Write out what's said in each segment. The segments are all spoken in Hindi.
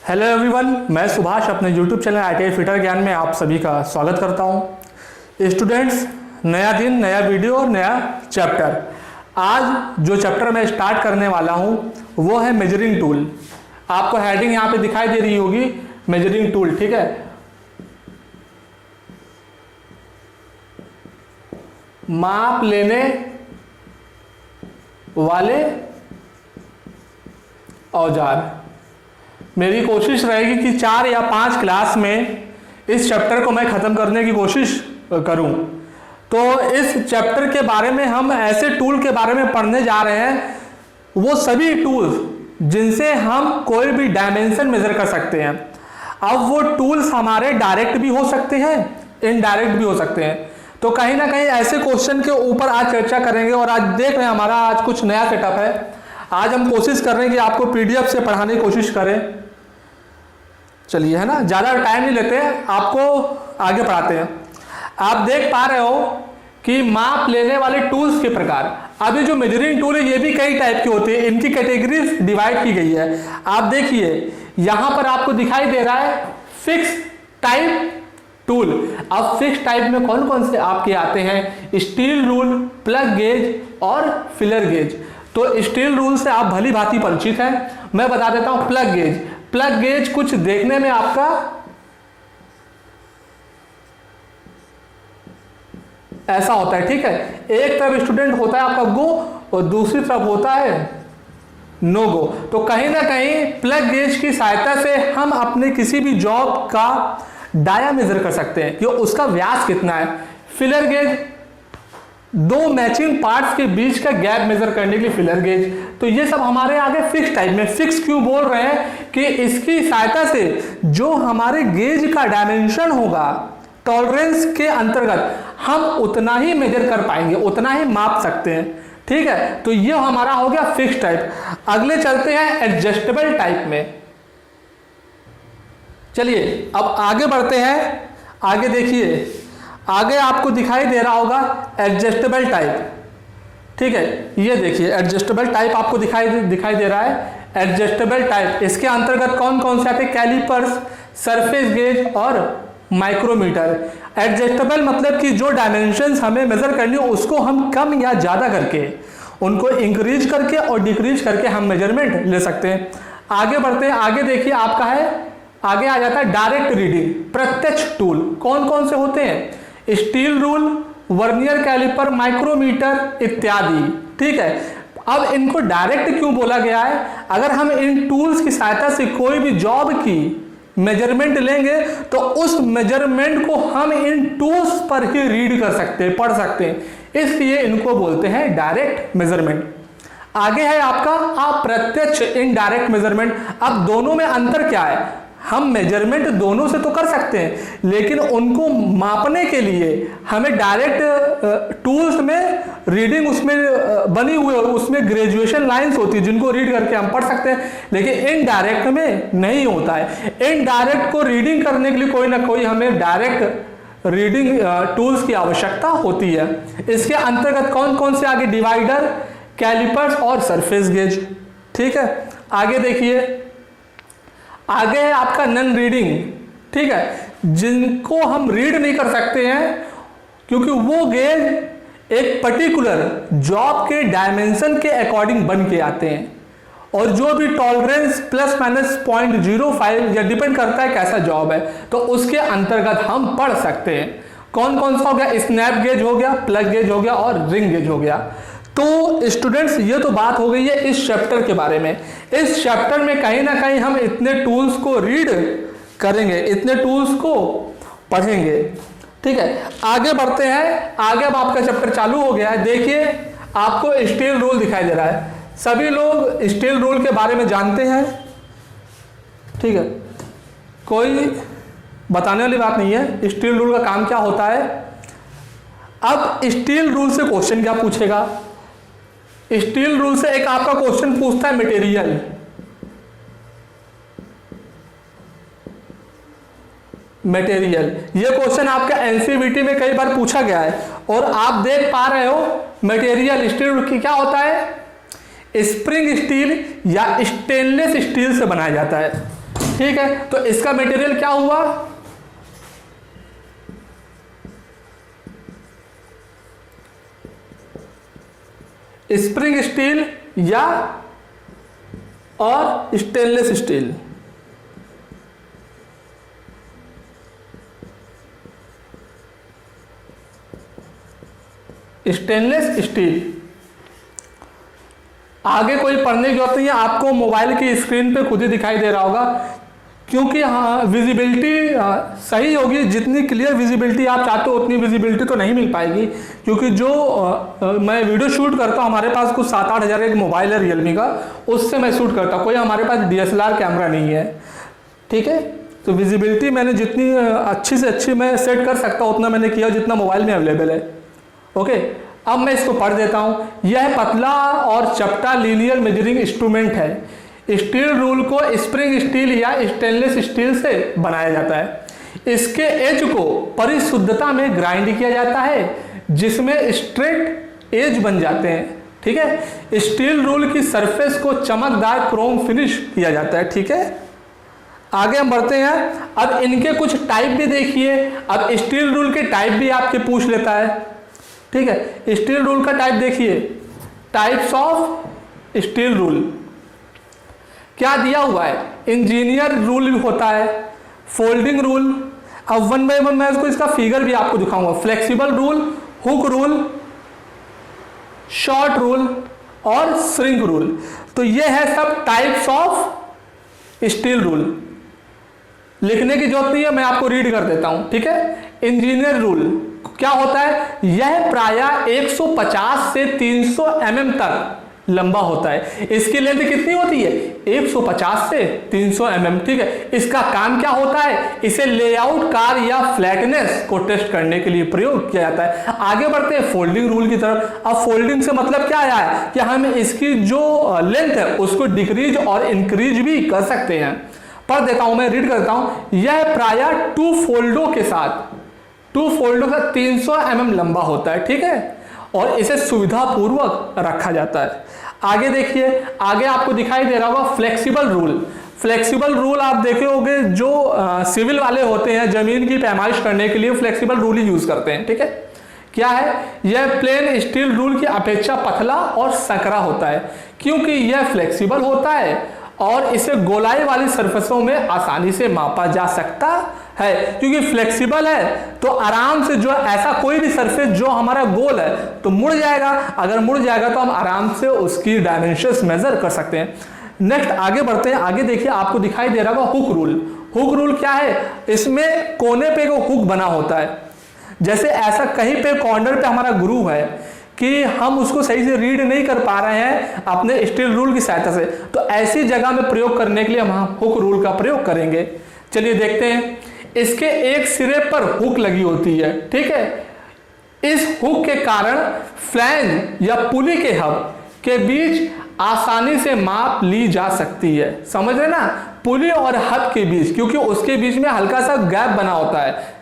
हेलो एवरीवन, मैं सुभाष अपने यूट्यूब चैनल ITI फिटर ज्ञान में आप सभी का स्वागत करता हूं। स्टूडेंट्स, नया दिन, नया वीडियो और नया चैप्टर। आज जो चैप्टर मैं स्टार्ट करने वाला हूं वो है मेजरिंग टूल। आपको हेडिंग यहाँ पे दिखाई दे रही होगी, मेजरिंग टूल। ठीक है, माप लेने वाले औजार। मेरी कोशिश रहेगी कि 4 या 5 क्लास में इस चैप्टर को मैं ख़त्म करने की कोशिश करूं। तो इस चैप्टर के बारे में हम ऐसे टूल के बारे में पढ़ने जा रहे हैं, वो सभी टूल्स जिनसे हम कोई भी डायमेंशन मेजर कर सकते हैं। अब वो टूल्स हमारे डायरेक्ट भी हो सकते हैं, इनडायरेक्ट भी हो सकते हैं। तो कहीं ना कहीं ऐसे क्वेश्चन के ऊपर आज चर्चा करेंगे। और आज देख रहे हैं हमारा आज कुछ नया सेटअप है। आज हम कोशिश कर रहे हैं कि आपको PDF से पढ़ाने की कोशिश करें। चलिए, है ना, ज़्यादा टाइम नहीं लेते हैं, आपको आगे पढ़ाते हैं। आप देख पा रहे हो कि माप लेने वाले टूल्स के प्रकार। अभी जो मेजरिंग टूल है ये भी कई टाइप की होती है, इनकी कैटेगरीज डिवाइड की गई है। आप देखिए यहाँ पर आपको दिखाई दे रहा है फिक्स टाइप टूल। अब फिक्स टाइप में कौन कौन से आपके आते हैं? स्टील रूल, प्लग गेज और फिलर गेज। तो स्टील रूल से आप भली भांति परिचित हैं। मैं बता देता हूं प्लग गेज। प्लग गेज कुछ देखने में आपका ऐसा होता है। ठीक है, एक तरफ स्टूडेंट होता है आपका गो और दूसरी तरफ होता है नो गो। तो कहीं ना कहीं प्लग गेज की सहायता से हम अपने किसी भी जॉब का डाया मेजर कर सकते हैं कि उसका व्यास कितना है। फिलर गेज दो मैचिंग पार्ट्स के बीच का गैप मेजर करने के लिए फिलर गेज। तो ये सब हमारे आगे फिक्स टाइप में। फिक्स क्यों बोल रहे हैं कि इसकी सहायता से जो हमारे गेज का डायमेंशन होगा टॉलरेंस के अंतर्गत हम उतना ही मेजर कर पाएंगे, उतना ही माप सकते हैं। ठीक है, तो ये हमारा हो गया फिक्स टाइप। अगले चलते हैं एडजस्टेबल टाइप में। चलिए अब आगे बढ़ते हैं। आगे देखिए, आगे आपको दिखाई दे रहा होगा एडजस्टेबल टाइप। ठीक है, ये देखिए एडजस्टेबल टाइप आपको दिखाई दे रहा है। एडजस्टेबल टाइप, इसके अंतर्गत कौन कौन से आते हैं? कैलिपर्स, सरफेस गेज और माइक्रोमीटर। एडजस्टेबल मतलब कि जो डायमेंशंस हमें मेजर करनी हो उसको हम कम या ज़्यादा करके, उनको इंक्रीज करके और डिक्रीज करके हम मेजरमेंट ले सकते हैं। आगे बढ़ते हैं। आगे देखिए आपका है, आगे आ जाता है डायरेक्ट रीडिंग, प्रत्यक्ष टूल। कौन कौन से होते हैं? Steel rule, vernier caliper, micrometer इत्यादि। ठीक है, अब इनको डायरेक्ट क्यों बोला गया है? अगर हम इन टूल्स की सहायता से कोई भी जॉब की मेजरमेंट लेंगे तो उस मेजरमेंट को हम इन टूल्स पर ही रीड कर सकते हैं, पढ़ सकते हैं। इसलिए इनको बोलते हैं डायरेक्ट मेजरमेंट। आगे है आपका अप्रत्यक्ष, इनडायरेक्ट मेजरमेंट। अब दोनों में अंतर क्या है? हम मेजरमेंट दोनों से तो कर सकते हैं, लेकिन उनको मापने के लिए हमें डायरेक्ट टूल्स में रीडिंग उसमें बनी हुई है, उसमें ग्रेजुएशन लाइंस होती है जिनको रीड करके हम पढ़ सकते हैं, लेकिन इनडायरेक्ट में नहीं होता है। इनडायरेक्ट को रीडिंग करने के लिए कोई ना कोई हमें डायरेक्ट रीडिंग टूल्स की आवश्यकता होती है। इसके अंतर्गत कौन कौन से आगे? डिवाइडर, कैलिपर्स और सरफेस गेज। ठीक है, आगे देखिए, आगे है आपका नन रीडिंग। ठीक है, जिनको हम रीड नहीं कर सकते हैं क्योंकि वो गेज एक पर्टिकुलर जॉब के डायमेंशन के अकॉर्डिंग बन के आते हैं और जो भी टॉलरेंस प्लस माइनस 0.05 या डिपेंड करता है कैसा जॉब है, तो उसके अंतर्गत हम पढ़ सकते हैं। कौन कौन सा हो गया? स्नैप गेज हो गया, प्लग गेज हो गया और रिंग गेज हो गया। तो स्टूडेंट्स, ये तो बात हो गई है इस चैप्टर के बारे में। इस चैप्टर में कहीं ना कहीं हम इतने टूल्स को रीड करेंगे, इतने टूल्स को पढ़ेंगे। ठीक है, आगे बढ़ते हैं। आगे अब आपका चैप्टर चालू हो गया है। देखिए आपको स्टील रूल दिखाई दे रहा है। सभी लोग स्टील रूल के बारे में जानते हैं। ठीक है, कोई बताने वाली बात नहीं है। स्टील रूल का काम क्या होता है? अब स्टील रूल से क्वेश्चन क्या पूछेगा? स्टील रूल से एक आपका क्वेश्चन पूछता है मटेरियल। मटेरियल, ये क्वेश्चन आपका एनसीईआरटी में कई बार पूछा गया है और आप देख पा रहे हो मटेरियल स्टील रूल की क्या होता है? स्प्रिंग स्टील या स्टेनलेस स्टील से बनाया जाता है। ठीक है, तो इसका मटेरियल क्या हुआ, स्प्रिंग स्टील या और स्टेनलेस स्टील। Stainless steel. आगे कोई पढ़ने की जरूरत नहीं है, आपको मोबाइल की स्क्रीन पे खुद ही दिखाई दे रहा होगा, क्योंकि हाँ विजिबिलिटी सही होगी, जितनी क्लियर विजिबिलिटी आप चाहते हो उतनी विजिबिलिटी तो नहीं मिल पाएगी, क्योंकि जो मैं वीडियो शूट करता हूँ, हमारे पास कुछ 7-8 हज़ार का एक मोबाइल है रियलमी का, उससे मैं शूट करता हूँ, कोई हमारे पास DSLR कैमरा नहीं है। ठीक है, तो विजिबिलिटी मैंने जितनी अच्छी से अच्छी मैं सेट कर सकता हूँ उतना मैंने किया जितना मोबाइल में अवेलेबल है। ओके, अब मैं इसको पढ़ देता हूँ। यह पतला और चपटा लीनियर मेजरिंग इंस्ट्रूमेंट है। स्टील रूल को स्प्रिंग स्टील या स्टेनलेस स्टील से बनाया जाता है। इसके एज को परिशुद्धता में ग्राइंड किया जाता है, जिसमें स्ट्रेट एज बन जाते हैं। ठीक है, स्टील रूल की सरफेस को चमकदार क्रोम फिनिश किया जाता है। ठीक है, आगे हम बढ़ते हैं। अब इनके कुछ टाइप भी देखिए। अब स्टील रूल के टाइप भी आपके पूछ लेता है। ठीक है, स्टील रूल का टाइप देखिए, टाइप्स ऑफ स्टील रूल क्या दिया हुआ है। इंजीनियर रूल भी होता है, फोल्डिंग रूल। अब 1 बाय 1 मैं इसका फिगर भी आपको दिखाऊंगा। Flexible rule, hook rule, short rule और श्रिंक रूल। तो ये है सब टाइप्स ऑफ स्टील रूल। लिखने की जरूरत नहीं है, मैं आपको रीड कर देता हूं। ठीक है, इंजीनियर रूल क्या होता है, यह प्रायः 150 से 300 mm तक लंबा होता है। इसकी लेंथ कितनी होती है, 150 से 300 mm। ठीक है, इसका काम क्या होता है, इसे लेआउट कार या फ्लैटनेस को टेस्ट करने के लिए प्रयोग किया जाता है। आगे बढ़ते हैं फोल्डिंग रूल की तरफ। अब फोल्डिंग से मतलब क्या आया है कि हम इसकी जो लेंथ है उसको डिक्रीज और इंक्रीज भी कर सकते हैं। पढ़ देता हूं मैं, रीड करता हूं। यह प्रायः 2 फोल्डों के साथ 300 mm लंबा होता है। ठीक है, और इसे सुविधापूर्वक रखा जाता है। आगे देखिए, आगे आपको दिखाई दे रहा होगा फ्लेक्सिबल रूल। फ्लेक्सिबल रूल आप देखे होंगे, जो सिविल वाले होते हैं जमीन की पैमाइश करने के लिए फ्लेक्सिबल रूल ही यूज करते हैं। ठीक है, क्या है, यह प्लेन स्टील रूल की अपेक्षा पतला और सकरा होता है, क्योंकि यह फ्लेक्सिबल होता है और इसे गोलाई वाली सरफेसों में आसानी से मापा जा सकता है। क्योंकि फ्लेक्सिबल है तो आराम से जो ऐसा कोई भी सरफेस जो हमारा गोल है तो मुड़ जाएगा, अगर मुड़ जाएगा तो हम आराम से उसकी डायमेंशंस मेजर कर सकते हैं। नेक्स्ट आगे बढ़ते हैं। आगे देखिए, आपको दिखाई दे रहा होगा हुक रूल। हुक रूल क्या है, इसमें कोने पे को हुक बना होता है। जैसे ऐसा कहीं पे कॉर्नर पे हमारा ग्रूव है कि हम उसको सही से रीड नहीं कर पा रहे हैं अपने स्टील रूल की सहायता से, तो ऐसी जगह में प्रयोग करने के लिए हम हुक रूल का प्रयोग करेंगे। चलिए देखते हैं। इसके एक सिरे पर हुक लगी होती है। ठीक है, इस हुक के कारण फ्लैंज या पुली के हब के बीच आसानी से माप ली जा सकती है। समझ रहे ना, पुली और हब के बीच, क्योंकि उसके बीच में हल्का सा गैप बना होता है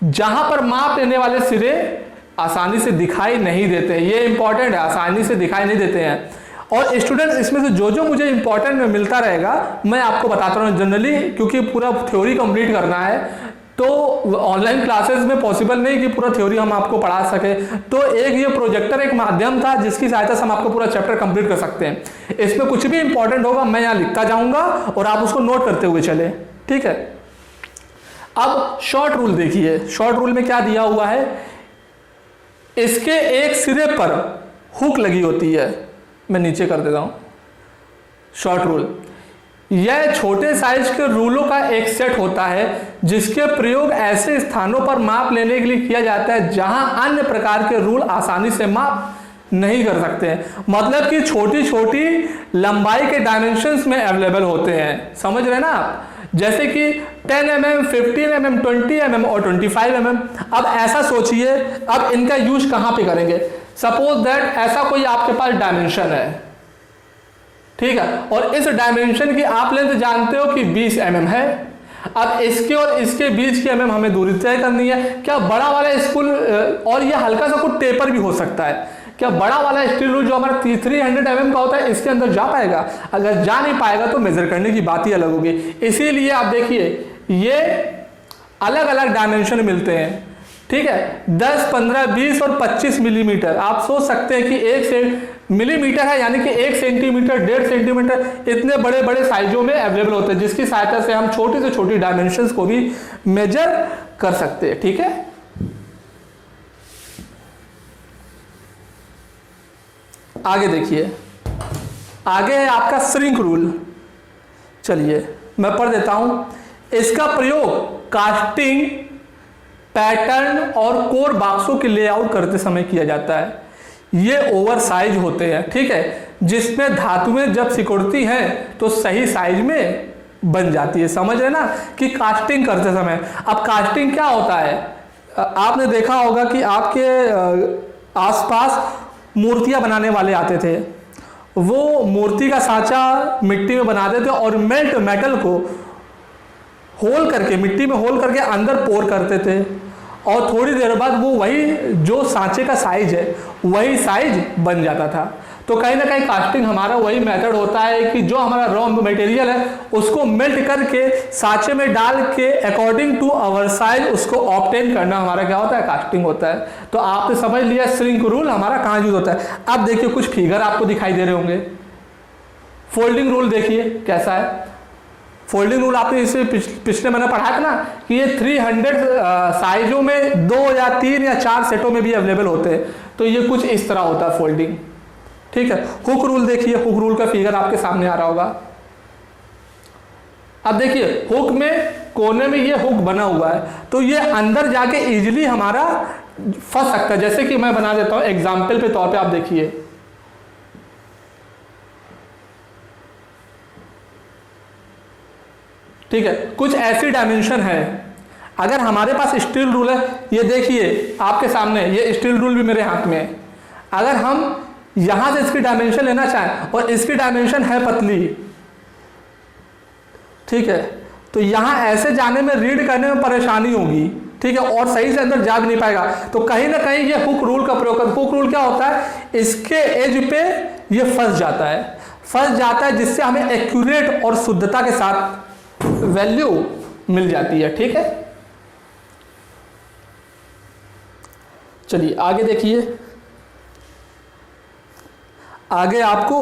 जहां पर माप लेने वाले सिरे आसानी से दिखाई नहीं देते हैं। ये इंपॉर्टेंट है, आसानी से दिखाई नहीं देते हैं। और स्टूडेंट, इसमें से जो मुझे इंपॉर्टेंट मिलता रहेगा मैं आपको बताता रहा हूँ जनरली, क्योंकि पूरा थ्योरी कंप्लीट करना है तो ऑनलाइन क्लासेस में पॉसिबल नहीं कि पूरा थ्योरी हम आपको पढ़ा सके। तो एक ये प्रोजेक्टर एक माध्यम था जिसकी सहायता से हम आपको पूरा चैप्टर कंप्लीट कर सकते हैं। इसमें कुछ भी इंपॉर्टेंट होगा मैं यहाँ लिखता जाऊंगा और आप उसको नोट करते हुए चले। ठीक है, अब शॉर्ट रूल देखिए। शॉर्ट रूल में क्या दिया हुआ है, इसके एक सिरे पर हुक लगी होती है। मैं नीचे कर देता हूं। शॉर्ट रूल यह छोटे साइज के रूलों का एक सेट होता है जिसके प्रयोग ऐसे स्थानों पर माप लेने के लिए किया जाता है जहां अन्य प्रकार के रूल आसानी से माप नहीं कर सकते हैं। मतलब कि छोटी छोटी लंबाई के डायमेंशंस में अवेलेबल होते हैं। समझ रहे ना आप, जैसे कि 10 mm, 15 mm, 20 mm और 25 mm। अब ऐसा सोचिए, अब इनका यूज कहां पे करेंगे। सपोज दैट ऐसा कोई आपके पास डायमेंशन है, ठीक है, और इस डायमेंशन की आप लेंथ जानते हो कि 20 mm है। अब इसके और इसके बीच की हमें दूरी तय करनी है। क्या बड़ा वाला स्कूल, और ये हल्का सा कुछ टेपर भी हो सकता है, क्या बड़ा वाला स्टील रूल जो हमारा 300 mm का होता है इसके अंदर जा पाएगा? अगर जा नहीं पाएगा तो मेजर करने की बात ही अलग होगी। इसीलिए आप देखिए ये अलग अलग डायमेंशन मिलते हैं, ठीक है, 10, 15, 20 और 25 मिलीमीटर। आप सोच सकते हैं कि 1 से मिलीमीटर है यानी कि 1 सेंटीमीटर, 1.5 सेंटीमीटर, इतने बड़े बड़े साइजों में अवेलेबल होते हैं, जिसकी सहायता से हम छोटी से छोटी डायमेंशंस को भी मेजर कर सकते हैं, ठीक है। आगे देखिए, आगे है आपका श्रिंक रूल। चलिए मैं पढ़ देता हूं। इसका प्रयोग कास्टिंग, पैटर्न और कोर बॉक्सों के लेआउट करते समय किया जाता है। ये ओवर साइज होते हैं, ठीक है, जिसमें धातुएं जब सिकुड़ती हैं तो सही साइज में बन जाती है। समझ रहे ना कि कास्टिंग करते समय, अब कास्टिंग क्या होता है, आपने देखा होगा कि आपके आसपास मूर्तियां बनाने वाले आते थे, वो मूर्ति का सांचा मिट्टी में बनाते थे और मेटल को होल करके, मिट्टी में होल करके अंदर पोर करते थे, और थोड़ी देर बाद वो वही जो सांचे का साइज है वही साइज बन जाता था। तो कहीं ना कहीं कास्टिंग हमारा वही मेथड होता है कि जो हमारा रॉ मटेरियल है उसको मेल्ट करके सांचे में डाल के अकॉर्डिंग टू आवर साइज उसको ऑब्टेन करना हमारा क्या होता है, कास्टिंग होता है। तो आपने समझ लिया श्रिंक रूल हमारा कहाँ यूज होता है। अब देखिए कुछ फिगर आपको दिखाई दे रहे होंगे। फोल्डिंग रूल देखिए कैसा है। फोल्डिंग रूल आपने इसे पिछले महीने पढ़ा था ना कि ये 300 साइजों में 2 या 3 या 4 सेटों में भी अवेलेबल होते हैं। तो ये कुछ इस तरह होता है फोल्डिंग, ठीक है। हुक रूल देखिए, हुक रूल का फिगर आपके सामने आ रहा होगा। अब देखिए हुक में कोने में ये हुक बना हुआ है, तो ये अंदर जाके इजीली हमारा फंस सकता है। जैसे कि मैं बना देता हूं एग्जाम्पल पे तौर पे, आप देखिए ठीक है, कुछ ऐसी डायमेंशन है। अगर हमारे पास स्टील रूल है, ये देखिए आपके सामने, ये स्टील रूल भी मेरे हाथ में है। अगर हम यहां से इसकी डायमेंशन लेना चाहें और इसकी डायमेंशन है पतली, ठीक है, तो यहां ऐसे जाने में, रीड करने में परेशानी होगी, ठीक है, और सही से अंदर जा भी नहीं पाएगा। तो कहीं ना कहीं ये हुक रूल का प्रयोग कर। हुक रूल क्या होता है, इसके एज पे ये फंस जाता है, जिससे हमें एक्यूरेट और शुद्धता के साथ वैल्यू मिल जाती है, ठीक है। चलिए आगे देखिए, आगे आपको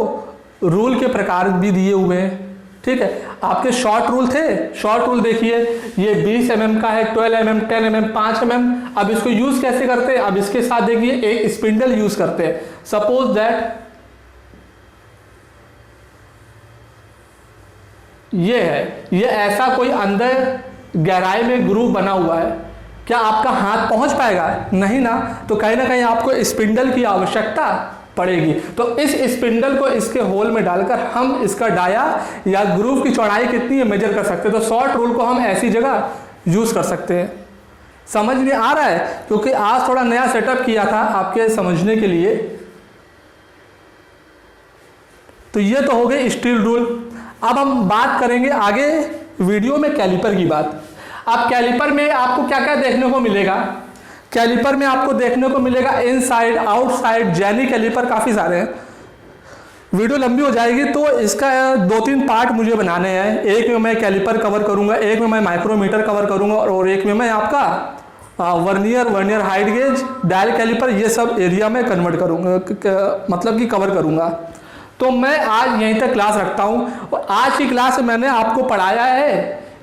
रूल के प्रकार भी दिए हुए हैं, ठीक है। आपके शॉर्ट रूल थे, शॉर्ट रूल देखिए, ये 20 mm का है, 12 mm, 10 mm, 5 mm। अब इसको यूज कैसे करते हैं, अब इसके साथ देखिए एक स्पिंडल यूज करते हैं। सपोज दैट ये है, ये ऐसा कोई अंदर गहराई में ग्रूव बना हुआ है, क्या आपका हाथ पहुंच पाएगा? नहीं ना। तो कहीं ना कहीं आपको स्पिंडल की आवश्यकता पड़ेगी। तो इस स्पिंडल को इसके होल में डालकर हम इसका डाया या ग्रूव की चौड़ाई कितनी है मेजर कर सकते हैं। तो शॉर्ट रूल को हम ऐसी जगह यूज कर सकते हैं। समझ में आ रहा है? क्योंकि आज थोड़ा नया सेटअप किया था आपके समझने के लिए। तो ये तो हो गई स्टील रूल। अब हम बात करेंगे आगे वीडियो में कैलिपर की बात। अब कैलिपर में आपको क्या क्या देखने को मिलेगा? कैलिपर में आपको देखने को मिलेगा इनसाइड, आउटसाइड, जेनी कैलिपर काफ़ी सारे हैं। वीडियो लंबी हो जाएगी तो इसका 2-3 पार्ट मुझे बनाने हैं। एक में मैं कैलिपर कवर करूंगा, एक में मैं माइक्रोमीटर कवर करूंगा और एक में मैं आपका vernier height gauge, dial caliper, ये सब एरिया में कन्वर्ट करूंगा, मतलब कि कवर करूंगा। तो मैं आज यहीं तक क्लास रखता हूं। और आज की क्लास में मैंने आपको पढ़ाया है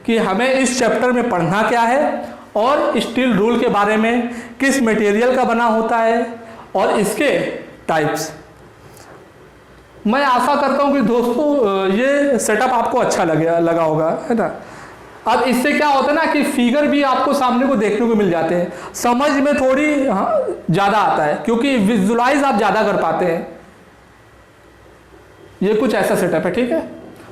कि हमें इस चैप्टर में पढ़ना क्या है और स्टील रूल के बारे में, किस मटेरियल का बना होता है और इसके टाइप्स। मैं आशा करता हूं कि दोस्तों ये सेटअप आपको अच्छा लगा होगा, है ना। अब इससे क्या होता है ना कि फिगर भी आपको सामने को देखने को मिल जाते हैं, समझ में थोड़ी ज़्यादा आता है क्योंकि विजुलाइज आप ज़्यादा कर पाते हैं। ये कुछ ऐसा सेटअप है, ठीक है।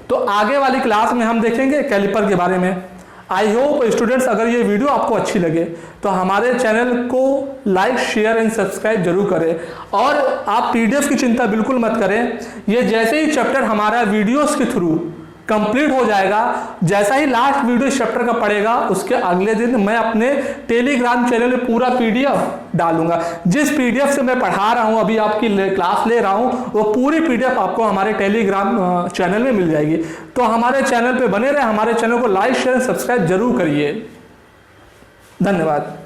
तो आगे वाली क्लास में हम देखेंगे कैलिपर के बारे में। आई होप स्टूडेंट्स अगर ये वीडियो आपको अच्छी लगे तो हमारे चैनल को लाइक, शेयर एंड सब्सक्राइब जरूर करें। और आप पीडीएफ की चिंता बिल्कुल मत करें, ये जैसे ही चैप्टर हमारा वीडियोस के थ्रू कंप्लीट हो जाएगा, जैसा ही लास्ट वीडियो इस चैप्टर का पड़ेगा उसके अगले दिन मैं अपने टेलीग्राम चैनल में पूरा पीडीएफ डालूंगा। जिस पीडीएफ से मैं पढ़ा रहा हूं, अभी आपकी क्लास ले रहा हूं, वो पूरी पीडीएफ आपको हमारे टेलीग्राम चैनल में मिल जाएगी। तो हमारे चैनल पे बने रहे, हमारे चैनल को लाइक शेयर सब्सक्राइब जरूर करिए। धन्यवाद।